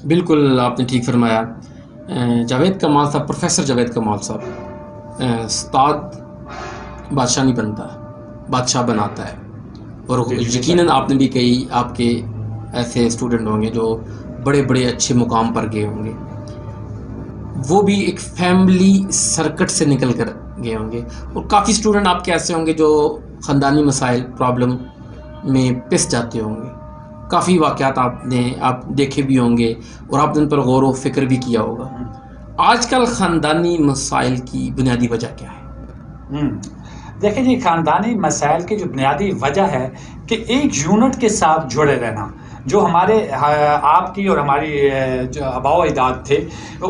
بالکل آپ نے ٹھیک فرمایا۔ جاوید کمال صاحب، پروفیسر جاوید کمال صاحب، استاد بادشاہ نہیں بنتا، بادشاہ بناتا ہے۔ اور جی جی، بے یقیناً شک۔ آپ نے بھی کئی آپ کے ایسے اسٹوڈنٹ ہوں گے جو بڑے بڑے اچھے مقام پر گئے ہوں گے، وہ بھی ایک فیملی سرکٹ سے نکل کر گئے ہوں گے۔ اور کافی اسٹوڈنٹ آپ کے ایسے ہوں گے جو خاندانی مسائل پرابلم میں پس جاتے ہوں گے۔ کافی واقعات آپ دیکھے بھی ہوں گے اور آپ نے ان پر غور و فکر بھی کیا ہوگا۔ آج کل خاندانی مسائل کی بنیادی وجہ کیا ہے؟ دیکھیں جی، خاندانی مسائل کی جو بنیادی وجہ ہے کہ ایک یونٹ کے ساتھ جڑے رہنا۔ جو ہمارے آپ کی اور ہماری جو آباء و اجداد تھے،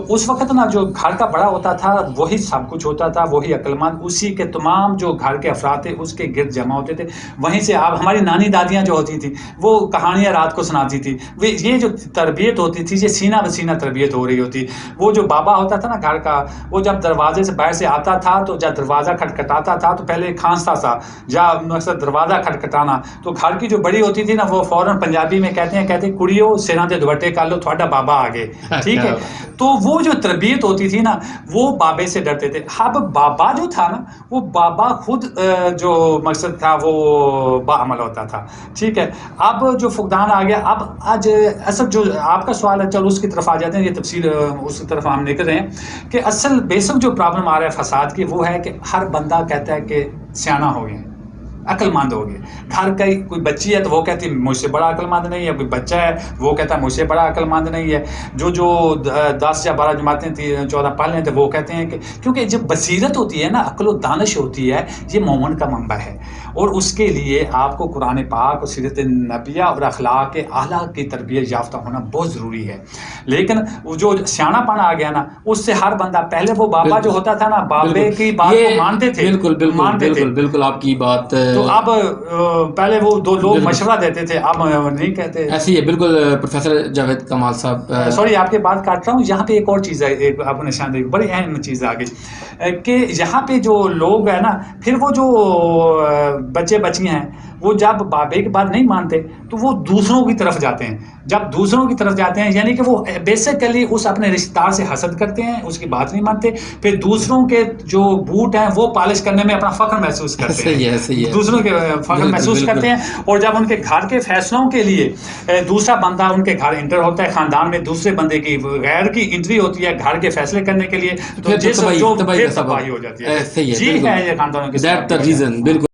اس وقت نا جو گھر کا بڑا ہوتا تھا وہی سب کچھ ہوتا تھا، وہی عقل مند، اسی کے تمام جو گھر کے افراد تھے اس کے گرد جمع ہوتے تھے۔ وہیں سے آپ ہماری نانی دادیاں جو ہوتی تھیں وہ کہانیاں رات کو سناتی تھی۔ یہ جو تربیت ہوتی تھی، یہ سینہ بسینہ تربیت ہو رہی ہوتی۔ وہ جو بابا ہوتا تھا نا گھر کا، وہ جب دروازے سے باہر سے آتا تھا تو جب دروازہ کھٹکھٹاتا تھا تو پہلے کھانستا تھا، جب دروازہ کھٹکھٹانا تو گھر کی جو بڑی ہوتی تھی نا وہ فوراً پنجابی میں کہتے ہیں کڑیو سیراں دے دوپٹے کر لو، تھوڑا بابا آگے، ٹھیک ہے۔ تو وہ جو تربیت ہوتی تھی نا وہ بابے سے ڈرتے تھے۔ اب بابا جو تھا نا وہ بابا خود جو مقصد تھا وہ باعمل ہوتا تھا، ٹھیک ہے۔ اب جو فقدان آ گیا، اب آج اصل جو آپ کا سوال ہے، چلو اس کی طرف آ جاتے ہیں، یہ تفصیل اس کی طرف ہم نکل رہے ہیں کہ اصل بیسک جو پرابلم آ رہا ہے فساد کی وہ ہے کہ ہر بندہ کہتا ہے کہ سیانا ہو گئے، عقل مند ہو گئے۔ گھر کا کوئی بچی ہے تو وہ کہتی ہے مجھ سے بڑا عقل مند نہیں ہے، کوئی بچہ ہے وہ کہتا ہے مجھ سے بڑا عقل مند نہیں ہے۔ جو 10 یا 12 جماعتیں 14 پڑھ لیں تو وہ کہتے ہیں کہ کیونکہ جب بصیرت ہوتی ہے نا، عقل و دانش ہوتی ہے، یہ مومن کا منبع ہے، اور اس کے لیے آپ کو قرآن پاک اور سیرت نبیہ اور اخلاق اعلیٰ کی تربیت یافتہ ہونا بہت ضروری ہے۔ لیکن وہ جو سیانا پن آ گیا نا، اس سے ہر بندہ، پہلے وہ بابا جو ہوتا تھا نا بابے کی بات کو مانتے تھے، بالکل آپ کی بات تو اب پہلے وہ دو لوگ مشورہ دیتے تھے، اب نہیں کہتے ایسے ہی ہے۔ بالکل پروفیسر جاوید کمال صاحب، سوری آپ کی بات کاٹ رہا ہوں، یہاں پہ ایک اور چیز ہے، ایک آپ نے نشاندہی بڑی اہم چیز آ گئی کہ یہاں پہ جو لوگ ہیں نا، پھر وہ جو بچے بچیاں ہیں وہ جب بابے کی بات نہیں مانتے تو وہ دوسروں کی طرف جاتے ہیں۔ جب دوسروں کی طرف جاتے ہیں یعنی کہ وہ بیسیکلی اس اپنے رشتہ دار سے حسد کرتے ہیں، اس کی بات نہیں مانتے، پھر دوسروں کے جو بوٹ ہیں وہ پالش کرنے میں اپنا فخر محسوس کرتے ہیں، دوسروں کے فخر محسوس کرتے ہیں۔ اور جب ان کے گھر کے فیصلوں کے لیے دوسرا بندہ ان کے گھر انٹر ہوتا ہے، خاندان میں دوسرے بندے کی غیر کی انٹری ہوتی ہے گھر کے فیصلے کرنے کے لیے، تو پھر تباہی ہو جاتی ہے۔ جی ہے یہ خاندانوں کے ساتھ۔